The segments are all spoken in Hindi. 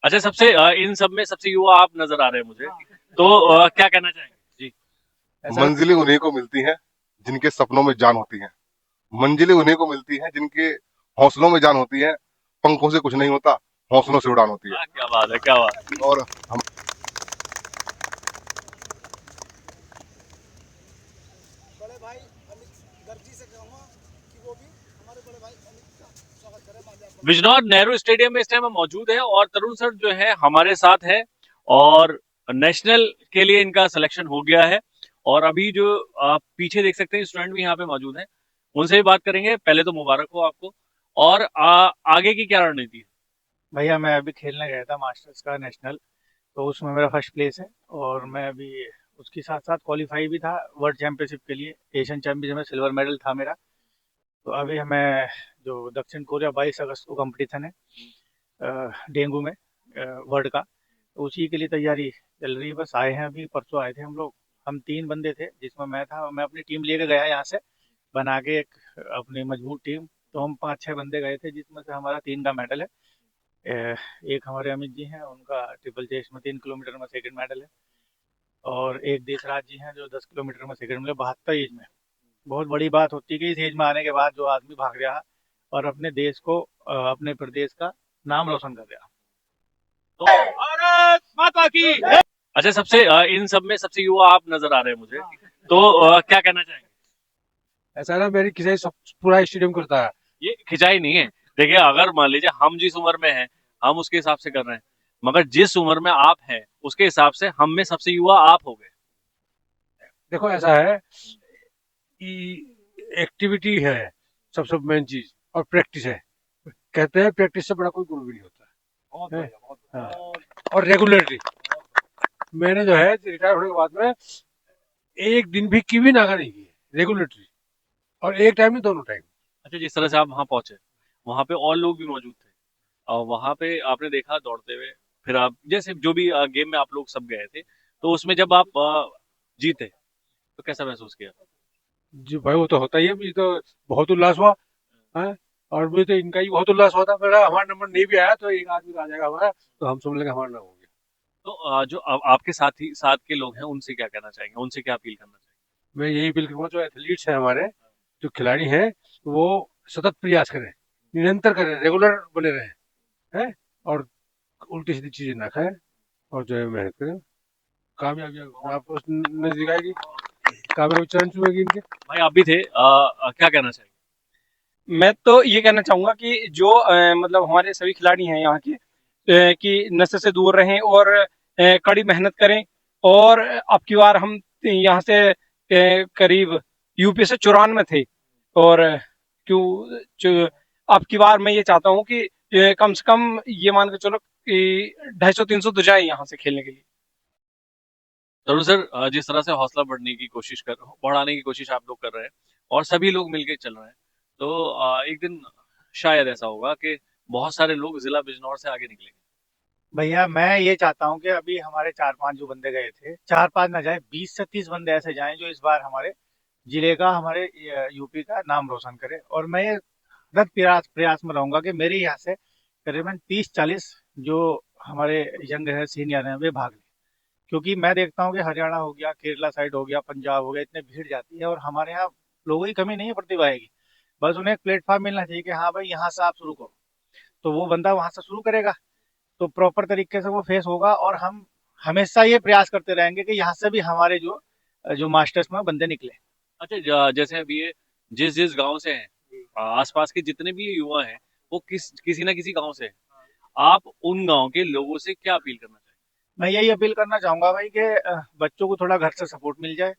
अच्छा, इन सब में सबसे युवा आप नजर आ रहे हैं मुझे। तो क्या कहना चाहेंगे जी? ऐसा मंजिलें उन्हीं को मिलती हैं जिनके सपनों में जान होती है। मंजिलें उन्हीं को मिलती हैं जिनके हौसलों में जान होती है। पंखों से कुछ नहीं होता, हौसलों से उड़ान होती है। हाँ, क्या बात है, क्या बात है। और हम बड़े भाई अमित गर्जी से कहूँगा कि वो भी हमारे बड़े भाई अमित का स्वागत करें माल्यार्पण करें। बिजनौर नेहरू स्टेडियम में इस टाइम हम मौजूद हैं और तरुण सर जो है हमारे साथ है और नेशनल के लिए इनका सिलेक्शन हो गया है। और अभी जो आप पीछे देख सकते हैं स्टूडेंट भी यहाँ पे मौजूद हैं, उनसे भी बात करेंगे। पहले तो मुबारक हो आपको। और आगे की क्या रणनीति है? भैया मैं अभी खेलने गया था मास्टर्स का नेशनल, तो उसमें मेरा फर्स्ट प्लेस है। और मैं अभी उसके साथ साथ क्वालिफाई भी था वर्ल्ड चैंपियनशिप के लिए। एशियन चैंपियनशिप में सिल्वर मेडल था मेरा। तो अभी हमें जो दक्षिण कोरिया 22 अगस्त को कंपटीशन है डेंगू में वर्ल्ड का, तो उसी के लिए तैयारी चल रही है। बस आए हैं, अभी परसों आए थे हम लोग। हम 3 बंदे थे जिसमें मैं था। मैं अपनी टीम लेके गया यहाँ से बना के एक अपनी मजबूत टीम। तो हम 5-6 बंदे गए थे जिसमें से हमारा 3 का मेडल है। एक हमारे अमित जी हैं, उनका ट्रिपल चेस्ट में 3 किलोमीटर में सेकंड मेडल है। और एक देशराज जी हैं जो 10 किलोमीटर में सेकंड में 72 एज में। बहुत बड़ी बात होती है कि इस एज में आने के बाद जो आदमी भाग रहा है और अपने देश को अपने प्रदेश का नाम रोशन कर रहा। तो भारत माता की। अच्छा, इन सब में सबसे युवा आप नजर आ रहे हैं मुझे। तो क्या कहना चाहेंगे? ऐसा ना, मेरी किसी सब पूरा स्टेडियम करता है। ये खिंचाई नहीं है। देखिए, अगर मान लीजिए हम जिस उम्र में हैं, हम उसके हिसाब से कर रहे हैं, मगर जिस उम्र में आप हैं उसके हिसाब से हम में सबसे युवा आप हो गए। देखो ऐसा है कि एक्टिविटी है सबसे मेन चीज, और प्रैक्टिस है। कहते हैं प्रैक्टिस से बड़ा कोई गुरु भी नहीं होता है। हाँ। और रेगुलरली मैंने जो है रिटायर होने के बाद में एक दिन भी की भी नागा नहीं की है, रेगुलेटरी। और एक टाइम नहीं, दोनों टाइम। अच्छा, जिस तरह से आप वहां पहुंचे, वहां पे और लोग भी मौजूद थे और वहां पे आपने देखा दौड़ते हुए, फिर आप जैसे जो भी गेम में आप लोग सब गए थे, तो उसमें जब आप जीते तो कैसा महसूस किया? जी भाई, वो तो होता ही है। मुझे तो बहुत उल्लास हुआ है। और मुझे तो इनका ही बहुत उल्लास हुआ था। मेरा हमारा नंबर नहीं भी आया तो एक आदमी का आ जाएगा हमारा, तो हम समझ लेंगे हमारा नाम हो गया। तो जो आपके साथ के लोग हैं उनसे क्या कहना चाहेंगे, उनसे क्या अपील करना चाहेंगे? मैं यही अपील करूंगा, जो एथलीट्स हैं हमारे, जो खिलाड़ी हैं, वो सतत प्रयास करें, निरंतर करें, रेगुलर बने रहें हैं। और उल्टी सीधी चीजें ना खाएं, और जो है मेहनत करें। कामयाबी आपको नजदीक आएगी, कामयाबी चरण चुमेगी इनके। भाई, आप भी थे, क्या कहना चाहेंगे? मैं तो ये कहना चाहूंगा कि जो मतलब हमारे सभी खिलाड़ी हैं यहाँ के, कि नशे से दूर रहें और कड़ी मेहनत करें। और अब की बार हम यहाँ से करीब यूपी से 94 थे। और क्यों अब की बार मैं ये चाहता हूँ कि कम से कम ये मान के चलो कि 250-300 तो जाए यहाँ से खेलने के लिए। जरूर सर, जिस तरह से हौसला बढ़ाने की कोशिश आप लोग कर रहे हैं और सभी लोग मिलकर चल रहे हैं, तो एक दिन शायद ऐसा होगा कि बहुत सारे लोग जिला बिजनौर से आगे निकलेंगे। भैया मैं ये चाहता हूँ कि अभी हमारे 4-5 जो बंदे गए थे, 4-5 ना जाए, 20 से 30 बंदे ऐसे जाएं जो इस बार हमारे जिले का, हमारे यूपी का नाम रोशन करे। और मैं ये सतत प्रयास प्रयास में रहूंगा कि मेरे यहाँ से करीबन 30-40 जो हमारे यंग है, सीनियर हैं, वे भाग लें। क्योंकि मैं देखता हूँ कि हरियाणा हो गया, केरला साइड हो गया, पंजाब हो गया, इतने भीड़ जाती है। और हमारे यहाँ लोगों की कमी नहीं है प्रतिभा की। बस उन्हें एक प्लेटफॉर्म मिलना चाहिए कि हाँ भाई, यहाँ से आप शुरू करो, तो वो बंदा वहां से शुरू करेगा। तो प्रॉपर तरीके से वो फेस होगा। और हम हमेशा ये प्रयास करते रहेंगे कि यहाँ से भी हमारे जो जो मास्टर्स में बंदे निकले। अच्छा, जैसे अभी ये जिस जिस गांव से हैं, आसपास के जितने भी युवा हैं, वो किसी ना किसी गांव से हैं। आप उन गांव के लोगों से क्या अपील करना चाहेंगे? मैं यही अपील करना चाहूंगा भाई कि बच्चों को थोड़ा घर से सपोर्ट मिल जाए।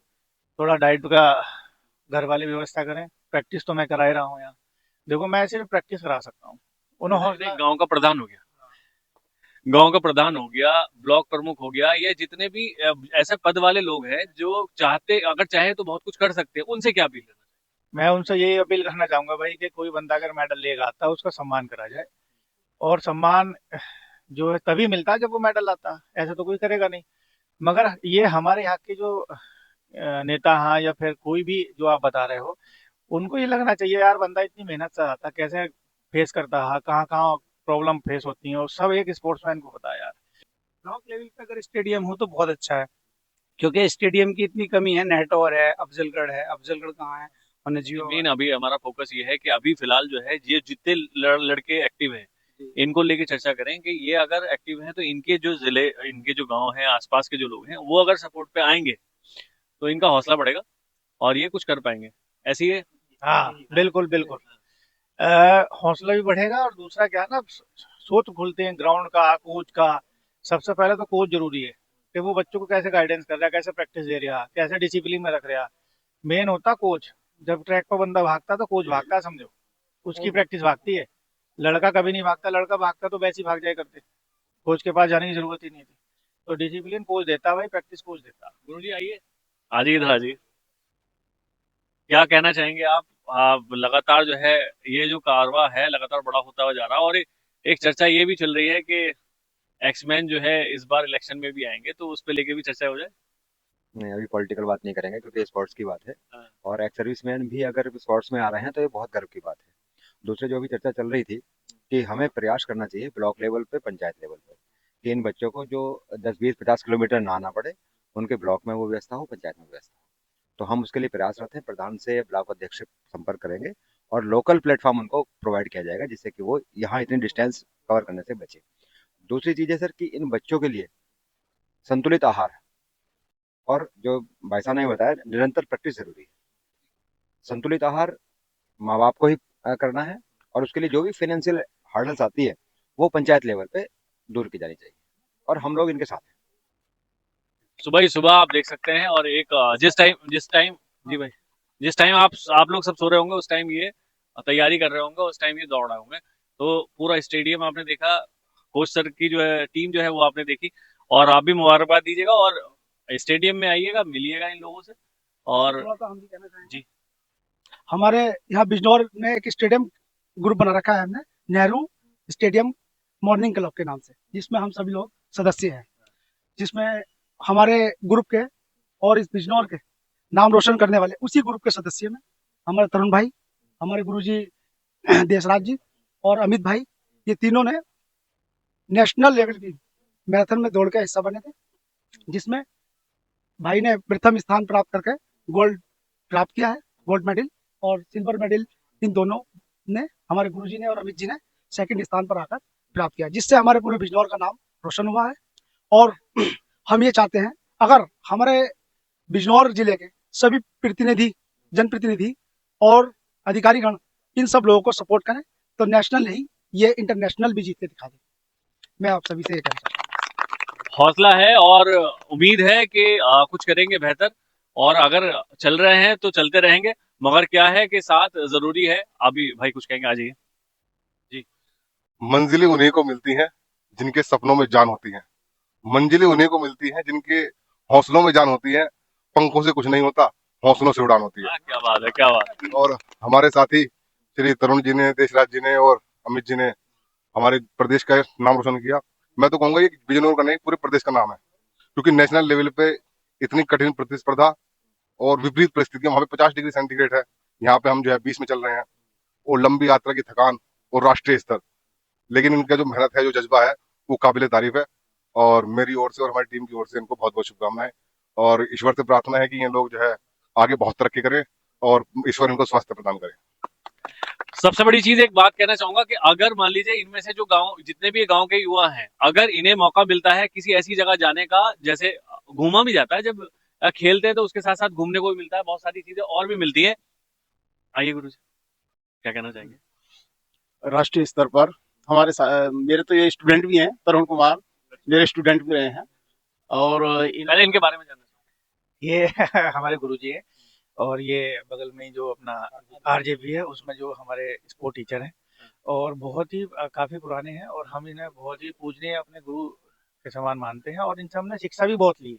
थोड़ा डाइट का घर वाले व्यवस्था करें। प्रैक्टिस तो मैं करा ही रहा हूँ यहाँ। देखो, मैं सिर्फ प्रैक्टिस करा सकता हूँ, उन्हें नहीं, हौसला। गांव का प्रधान हो गया, गांव का प्रधान हो गया, ब्लॉक प्रमुख हो गया, ये जितने भी ऐसे पद वाले लोग हैं जो चाहते, अगर चाहे तो बहुत कुछ कर सकते हैं, उनसे क्या अपील करना मैं उनसे यही अपील करना चाहूंगा भाई कि कोई बंदा अगर मेडल लेगा आता है, उसका सम्मान करा जाए। और सम्मान जो है तभी मिलता है जब वो मेडल लाता है, ऐसे तो कोई करेगा नहीं। मगर ये हमारे यहाँ के जो नेता हैं या फिर कोई भी जो आप बता रहे हो, उनको ये लगना चाहिए यार, बंदा इतनी मेहनत से आता, कैसे फेस करता है, कहाँ कहाँ प्रॉब्लम फेस होती हैं, और सब एक स्पोर्ट्समैन को पता है यार। ब्लॉक लेवल पे अगर स्टेडियम हो तो बहुत अच्छा है, क्योंकि स्टेडियम की इतनी कमी है। नेटौर है, अफजलगढ़ कहाँ है, और जियो मेन अभी हमारा फोकस ये है कि अभी फिलहाल जो है ये जितने लड़के एक्टिव हैं इनको लेके चर्चा करें कि ये अगर एक्टिव हैं तो इनके जो जिले, इनके जो गांव हैं, आसपास के जो लोग हैं, वो अगर सपोर्ट पे आएंगे तो इनका हौसला बढ़ेगा और ये कुछ कर पाएंगे। ऐसी है। हाँ बिल्कुल बिल्कुल। हौसला भी बढ़ेगा, और दूसरा क्या है ना, सोच खुलते हैं ग्राउंड का, कोच का। सबसे पहले तो कोच जरूरी है, कि वो बच्चों को कैसे गाइडेंस कर रहा है, कैसे प्रैक्टिस दे रहा है, कैसे डिसिप्लिन में रख रहा है। मेन होता कोच। जब ट्रैक पर बंदा भागता तो कोच भागता है, समझो, उसकी प्रैक्टिस भागती है। लड़का कभी नहीं भागता, लड़का भागता तो वैसे ही भाग जाया करते, कोच के पास जाने की जरूरत ही नहीं थी। तो डिसिप्लिन कोच देता है भाई, प्रैक्टिस कोच देता है। गुरु जी आइए, आ जाइए इधर आ जाइए। क्या कहना चाहेंगे आप लगातार जो है ये जो कारवां है लगातार बड़ा होता हुआ जा रहा है, और एक चर्चा ये भी चल रही है कि एक्समैन जो है इस बार इलेक्शन में भी आएंगे, तो उस पे लेके भी चर्चा हो जाए। नहीं, अभी पॉलिटिकल बात नहीं करेंगे क्योंकि स्पोर्ट्स की बात है। हाँ। और एक्स सर्विसमैन भी अगर स्पोर्ट्स में आ रहे हैं तो ये बहुत गर्व की बात है। दूसरे जो अभी चर्चा चल रही थी कि हमें प्रयास करना चाहिए ब्लॉक लेवल पे, पंचायत लेवल पे, कि इन बच्चों को जो 10-20-50 किलोमीटर ना आना पड़े, उनके ब्लॉक में वो व्यवस्था हो, पंचायत में व्यवस्था हो। तो हम उसके लिए प्रयासरत हैं। प्रधान से ब्लॉक अध्यक्ष से संपर्क करेंगे और लोकल प्लेटफॉर्म उनको प्रोवाइड किया जाएगा, जिससे कि वो यहाँ इतनी डिस्टेंस कवर करने से बचे। दूसरी चीज़ है सर कि इन बच्चों के लिए संतुलित आहार, और जो भाई साहब ने बताया, निरंतर प्रैक्टिस जरूरी है। संतुलित आहार माँ बाप को ही करना है, और उसके लिए जो भी फाइनेंशियल हर्डल्स आती है वो पंचायत लेवल पे दूर की जानी चाहिए, और हम लोग इनके साथ हैं। सुबह ही सुबह आप देख सकते हैं, और एक जिस टाइम जी भाई, जिस टाइम आप लोग सब सो रहे होंगे उस टाइम ये तैयारी कर रहे होंगे, उस टाइम ये दौड़ रहे होंगे। तो पूरा स्टेडियम आपने देखा, कोच सर की जो है टीम जो है वो आपने देखी, और आप भी मुबारकबाद दीजिएगा और स्टेडियम में आइएगा, मिलिएगा इन लोगों से। और थोड़ा सा हम भी कहना चाहेंगे। जी, हमारे यहाँ बिजनौर में एक स्टेडियम ग्रुप बना रखा है हमने, नेहरू स्टेडियम मॉर्निंग क्लब के नाम से, जिसमें हम सभी लोग सदस्य हैं, जिसमें हमारे ग्रुप के और इस बिजनौर के नाम रोशन करने वाले उसी ग्रुप के सदस्य में हमारे तरुण भाई, हमारे गुरुजी देशराज जी और अमित भाई, ये तीनों ने नेशनल लेवल की मैराथन में दौड़ का हिस्सा बने थे, जिसमें भाई ने प्रथम स्थान प्राप्त करके गोल्ड प्राप्त किया है, गोल्ड मेडल, और सिल्वर मेडल इन दोनों ने, हमारे गुरुजी ने और अमित जी ने सेकंड स्थान पर आकर प्राप्त किया, जिससे हमारे पूरे बिजनौर का नाम रोशन हुआ है। और हम ये चाहते हैं, अगर हमारे बिजनौर जिले के सभी प्रतिनिधि, जनप्रतिनिधि और अधिकारीगण इन सब लोगों को सपोर्ट करें तो नेशनल नहीं, ये इंटरनेशनल भी जीत के दिखा दें। मैं आप सभी से ये कहना चाहता हूँ। हौसला है और उम्मीद है कि कुछ करेंगे बेहतर, और अगर चल रहे हैं तो चलते रहेंगे, मगर क्या है कि साथ जरूरी है। अभी भाई कुछ कहेंगे, आ जाइए जी। मंजिलें उन्हीं को मिलती हैं जिनके सपनों में जान होती है। मंजिलें उन्हीं को मिलती हैं जिनके हौसलों में जान होती है। पंखों से कुछ नहीं होता, हौसलों से उड़ान होती है। क्या बात है, क्या बात है। और हमारे साथी श्री तरुण जी ने, देशराज जी ने और अमित जी ने हमारे प्रदेश का नाम रोशन किया। मैं तो कहूंगा ये बिजनौर का नहीं, पूरे प्रदेश का नाम है, क्योंकि नेशनल लेवल पे इतनी कठिन प्रतिस्पर्धा और विपरीत परिस्थितियां, वहां पे 50 डिग्री सेंटीग्रेड है, यहाँ पे हम जो है 20 में चल रहे हैं, और लंबी यात्रा की थकान और राष्ट्रीय स्तर, लेकिन इनका जो मेहनत है, जो जज्बा है, वो काबिले तारीफ है। और मेरी ओर से और हमारी टीम की ओर से इनको बहुत बहुत शुभकामनाएं, और ईश्वर से प्रार्थना है कि ये लोग जो है आगे बहुत तरक्की करें और ईश्वर इनको स्वास्थ्य प्रदान करे। सबसे बड़ी चीज एक बात कहना चाहूंगा कि अगर मान लीजिए इनमें से जो गांव, जितने भी गांव के युवा हैं, अगर इन्हें मौका मिलता है किसी ऐसी जगह जाने का, जैसे घूमा भी जाता है जब खेलते हैं, तो उसके साथ साथ घूमने को भी मिलता है, बहुत सारी चीजें और भी मिलती है। आइए गुरु जी, क्या कहना चाहेंगे। राष्ट्रीय स्तर पर मेरे तो ये स्टूडेंट भी हैं, तरुण कुमार मेरे स्टूडेंट भी रहे हैं, और पहले इनके बारे में जानना चाहूंगा। ये हमारे गुरुजी हैं, और ये बगल में जो अपना आरजेपी है उसमें जो हमारे स्पोर्ट टीचर हैं, और बहुत ही काफी पुराने हैं, और हम इन्हें बहुत ही पूजनीय अपने गुरु के समान मानते हैं, और इनसे हमने शिक्षा भी बहुत ली है।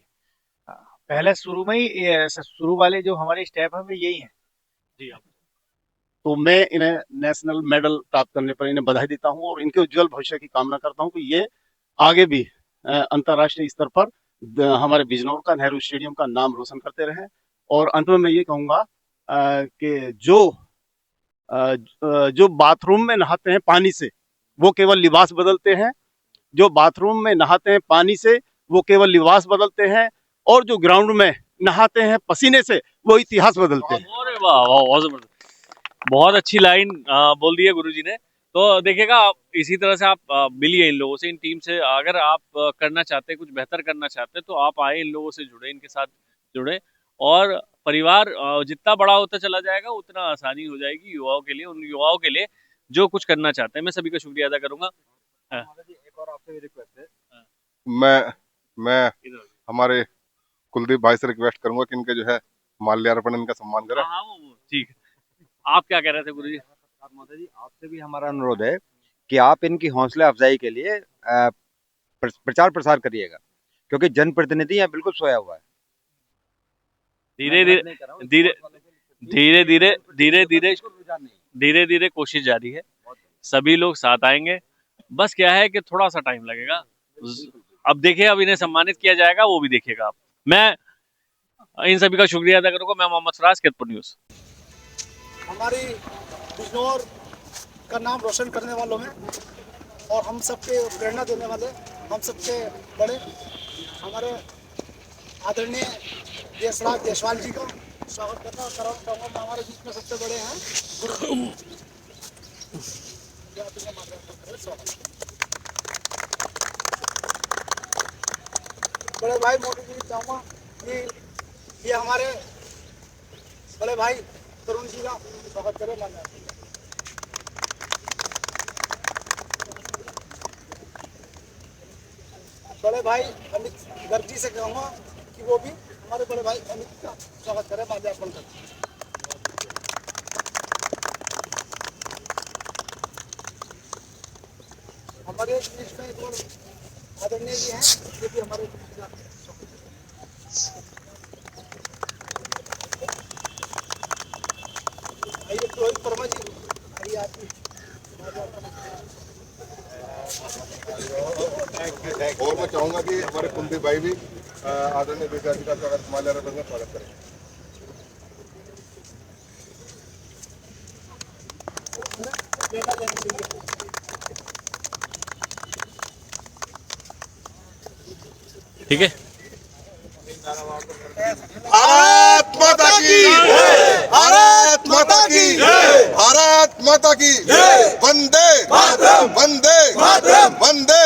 पहले शुरू में ही शुरू वाले जो हमारे स्टेप हैं वो यही हैं जी। आप तो मैं इन्हें नेशनल मेडल प्राप्त करने पर इन्हें बधाई देता हूं, और इनके उज्जवल भविष्य की कामना करता हूं कि ये आगे भी अंतर्राष्ट्रीय स्तर पर हमारे बिजनौर का नेहरू स्टेडियम का नाम रोशन करते रहें। और अंत में मैं ये कहूंगा कि जो बाथरूम में नहाते हैं पानी से, वो केवल लिबास बदलते हैं, जो बाथरूम में नहाते हैं पानी से वो केवल लिबास बदलते हैं, और जो ग्राउंड में नहाते हैं पसीने से वो इतिहास बदलते हैं। अरे वाह वाह, बहुत जबरदस्त, बहुत अच्छी लाइन बोल दी है गुरुजी ने। तो देखिएगा, आप इसी तरह से आप मिलिए इन लोगों से, इन टीम से। अगर आप करना चाहते हैं, कुछ बेहतर करना चाहते हैं, तो आप आए, इन लोगों से जुड़े, इनके साथ जुड़े, और परिवार जितना बड़ा होता चला जाएगा उतना आसानी हो जाएगी युवाओं के लिए, उन युवाओं के लिए जो कुछ करना चाहते हैं। मैं सभी का शुक्रिया अदा करूंगा। एक और आपसे भी रिक्वेस्ट है, मैं हमारे कुलदीप भाई से रिक्वेस्ट करूंगा कि इनके जो है माल्यार्पण, इनका सम्मान करें। हाँ वो ठीक है। आप क्या कह रहे थे गुरुजी? मोदी जी, आपसे भी हमारा अनुरोध है कि आप इनकी हौसला अफजाई के लिए प्रचार प्रसार करिएगा, क्योंकि जनप्रतिनिधि यहाँ बिल्कुल सोया हुआ है। धीरे धीरे धीरे धीरे धीरे धीरे धीरे धीरे धीरे कोशिश जारी है, सभी लोग साथ आएंगे। बस क्या है कि थोड़ा सा टाइम लगेगा। अब देखिए, अब इन्हें सम्मानित किया जाएगा, वो भी देखिएगा आप। मैं इन सभी का शुक्रिया अदा करूंगा। मैं मोहम्मद फराज, केतपुर न्यूज़। हमारी बिजनौर का नाम रोशन करने वालों में और हम सबके प्रेरणा देने वाले, हम सबके बड़े, हमारे आदरणीय देशराज देशवाल जी का स्वागत करना चाहूँगा। हमारे बीच में सबसे बड़े हैं बड़े भाई मोदी जी, चाहूँगा कि ये हमारे बड़े भाई तरुण जी का स्वागत करें। बड़े भाई अमित गर्ग जी से कहूँगा कि वो भी हमारे बड़े भाई अमित का स्वागत करें, माल्यार्पण करें। हमारे बीच में एक और आदरणीय जी हैं, ये भी हमारे आइए रोहित वर्मा जी, आइए आप भी। और मैं चाहूंगा कि हमारे कुलदीप भाई भी आदरणीय देशराज जी का स्वागत, माल्यार्पण का स्वागत करें। ठीक है। भारत माता की जय, भारत माता की जय, भारत माता की जय, वंदे मातरम, वंदे मातरम, वंदे